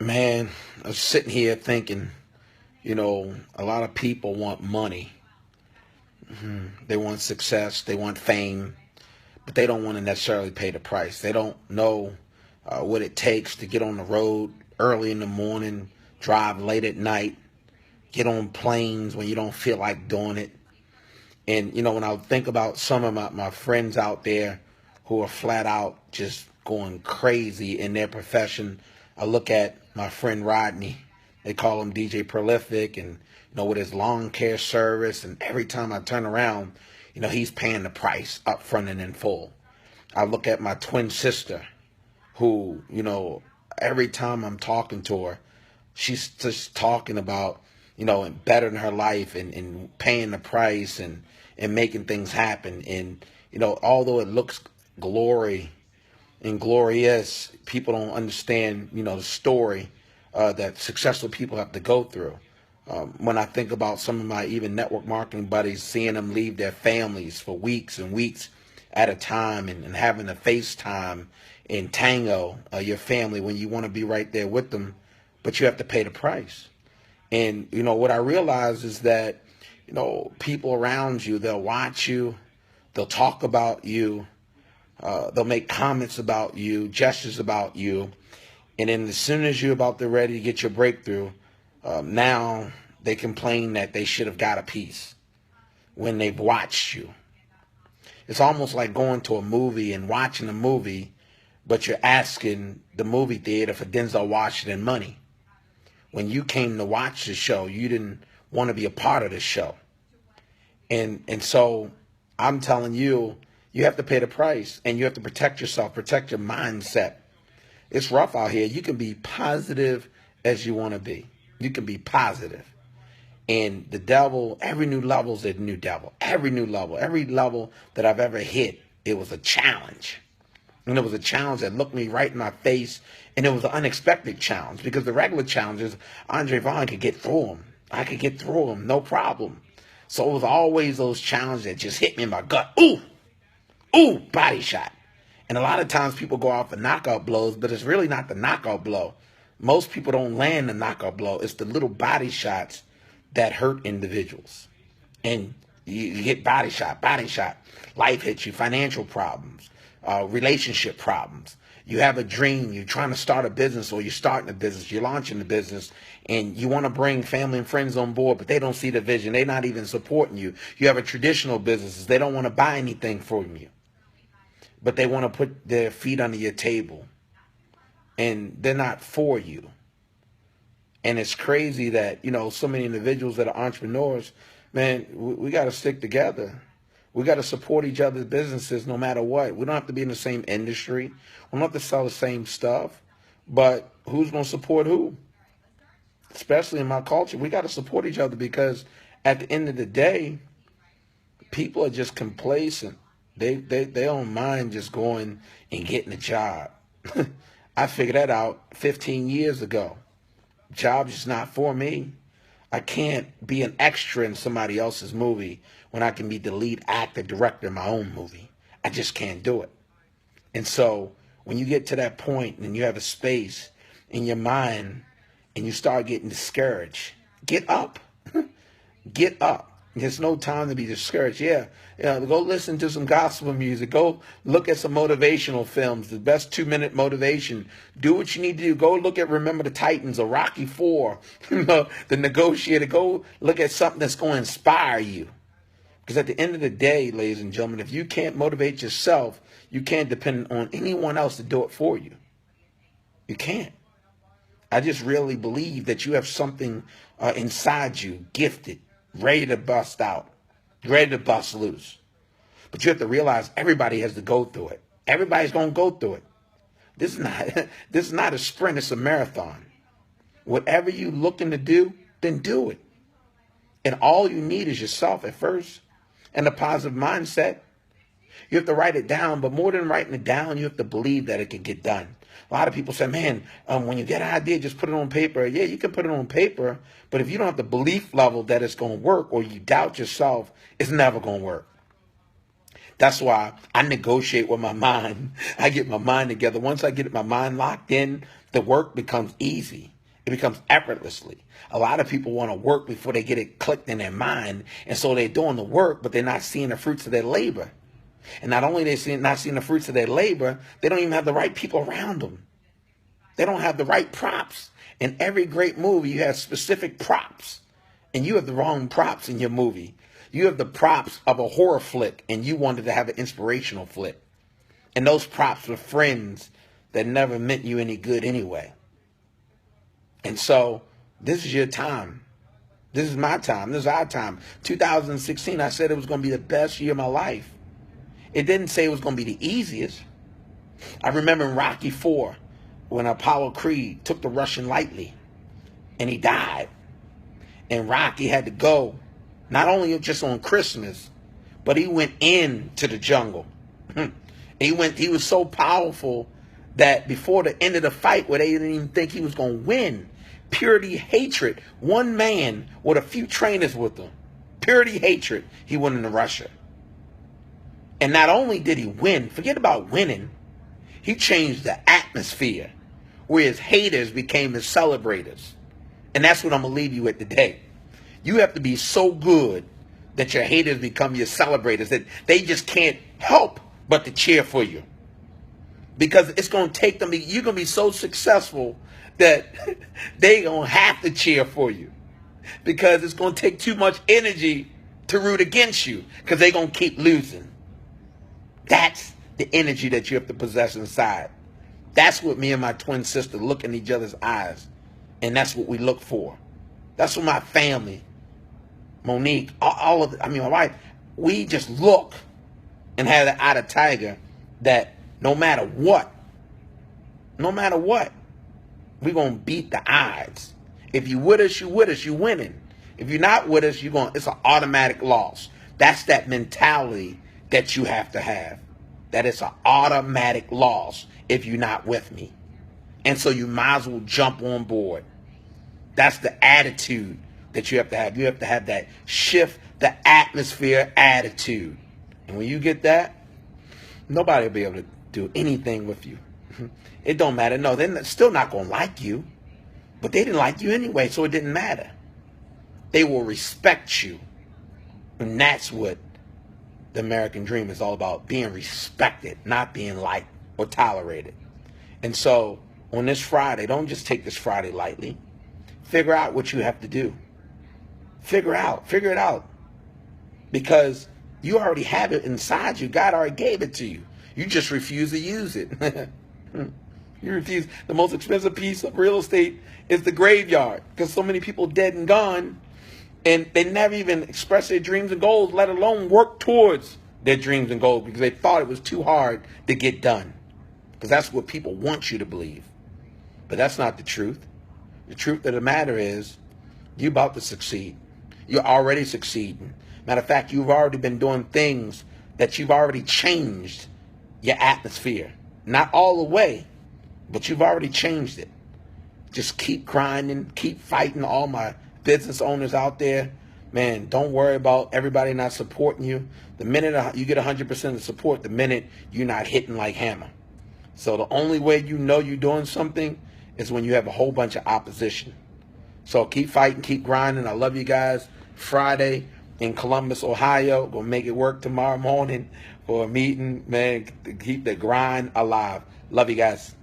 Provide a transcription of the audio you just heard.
Man, I was sitting here thinking, a lot of people want money. They want success, they want fame, but they don't want to necessarily pay the price. They don't know what it takes to get on the road early in the morning, drive late at night, get on planes when you don't feel like doing it. And, when I think about some of my friends out there who are flat out just going crazy in their profession, I look at my friend Rodney. They call him DJ Prolific, and, with his lawn care service. And every time I turn around, he's paying the price up front and in full. I look at my twin sister who, every time I'm talking to her, she's just talking about, bettering her life and paying the price and making things happen. And, although it looks glory and glorious, people don't understand, the story that successful people have to go through. When I think about some of my even network marketing buddies, seeing them leave their families for weeks and weeks at a time and having to FaceTime and tango your family when you want to be right there with them, but you have to pay the price. And, what I realize is that, people around you, they'll watch you, they'll talk about you, they'll make comments about you, gestures about you. And then as soon as you're about to ready to get your breakthrough, now they complain that they should have got a piece when they've watched you. It's almost like going to a movie and watching a movie, but you're asking the movie theater for Denzel Washington money. When you came to watch the show, you didn't want to be a part of the show. And so I'm telling you, you have to pay the price, and you have to protect yourself, protect your mindset. It's rough out here. You can be positive as you want to be. You can be positive. And the devil, every new level is a new devil. Every level that I've ever hit, it was a challenge. And it was a challenge that looked me right in my face. And it was an unexpected challenge, because the regular challenges, Andre Vaughn could get through them. I could get through them, no problem. So it was always those challenges that just hit me in my gut. Ooh, body shot. And a lot of times people go out for knockout blows, but it's really not the knockout blow. Most people don't land the knockout blow. It's the little body shots that hurt individuals. And you get body shot. Life hits you, financial problems, relationship problems. You have a dream, you're trying to start a business, or you're starting a business, you're launching a business, and you want to bring family and friends on board, but they don't see the vision. They're not even supporting you. You have a traditional business. They don't want to buy anything from you, but they want to put their feet under your table, and they're not for you. And it's crazy that, so many individuals that are entrepreneurs, man, we got to stick together. We got to support each other's businesses no matter what. We don't have to be in the same industry. We don't have to sell the same stuff. But who's going to support who? Especially in my culture, we got to support each other, because at the end of the day, people are just complacent. They don't mind just going and getting a job. I figured that out 15 years ago. Job's just not for me. I can't be an extra in somebody else's movie when I can be the lead actor, director in my own movie. I just can't do it. And so when you get to that point and you have a space in your mind and you start getting discouraged, get up. Get up. There's no time to be discouraged. Go listen to some gospel music. Go look at some motivational films, the best 2-minute motivation. Do what you need to do. Go look at Remember the Titans or Rocky IV, The Negotiator. Go look at something that's going to inspire you. Because at the end of the day, ladies and gentlemen, if you can't motivate yourself, you can't depend on anyone else to do it for you. You can't. I just really believe that you have something inside you, gifted, ready to bust out, ready to bust loose. But you have to realize everybody has to go through it. Everybody's going to go through it. This is not a sprint, it's a marathon. Whatever you're looking to do, then do it. And all you need is yourself at first, and a positive mindset. You have to write it down, but more than writing it down, you have to believe that it can get done. A lot of people say, man, when you get an idea, just put it on paper. Yeah, you can put it on paper, but if you don't have the belief level that it's going to work, or you doubt yourself, it's never going to work. That's why I negotiate with my mind. I get my mind together. Once I get my mind locked in, the work becomes easy. It becomes effortlessly. A lot of people want to work before they get it clicked in their mind. And so they're doing the work, but they're not seeing the fruits of their labor. And not only are they not seeing the fruits of their labor, they don't even have the right people around them. They don't have the right props. In every great movie, you have specific props. And you have the wrong props in your movie. You have the props of a horror flick, and you wanted to have an inspirational flick. And those props were friends that never meant you any good anyway. And so, this is your time. This is my time. This is our time. 2016, I said it was going to be the best year of my life. It didn't say it was going to be the easiest. I remember in Rocky IV, when Apollo Creed took the Russian lightly, and he died. And Rocky had to go, not only just on Christmas, but he went into the jungle. He was so powerful that before the end of the fight, where they didn't even think he was going to win, purity hatred, one man with a few trainers with him, purity hatred, he went into Russia. And not only did he win, forget about winning, he changed the atmosphere where his haters became his celebrators. And that's what I'm going to leave you with today. You have to be so good that your haters become your celebrators, that they just can't help but to cheer for you. Because it's going to take them, you're going to be so successful that they're going to have to cheer for you. Because it's going to take too much energy to root against you, because they're going to keep losing. That's the energy that you have to possess inside. That's what me and my twin sister look in each other's eyes. And that's what we look for. That's what my family, Monique, my wife, we just look and have the eye of tiger that no matter what, we're going to beat the odds. If you with us, you winning. If you're not with us, it's an automatic loss. That's that mentality that you have to have. That it's an automatic loss if you're not with me. And so you might as well jump on board. That's the attitude that you have to have. You have to have that shift the atmosphere attitude. And when you get that, nobody will be able to do anything with you. It don't matter. No, they're still not going to like you. But they didn't like you anyway, so it didn't matter. They will respect you. And that's what the American dream is all about, being respected, not being liked or tolerated. And so on this Friday, don't just take this Friday lightly. Figure out what you have to do. Figure it out. Because you already have it inside you. God already gave it to you. You just refuse to use it. You refuse. The most expensive piece of real estate is the graveyard, because so many people dead and gone, and they never even express their dreams and goals, let alone work towards their dreams and goals, because they thought it was too hard to get done. Because that's what people want you to believe. But that's not the truth. The truth of the matter is, you're about to succeed. You're already succeeding. Matter of fact, you've already been doing things that you've already changed your atmosphere. Not all the way, but you've already changed it. Just keep grinding, keep fighting. All my business owners out there, man, don't worry about everybody not supporting you. The minute you get 100% of support, the minute you're not hitting like hammer. So the only way you know you're doing something is when you have a whole bunch of opposition. So keep fighting, keep grinding. I love you guys. Friday in Columbus, Ohio. Gonna make it work tomorrow morning for a meeting, man, to keep the grind alive. Love you guys.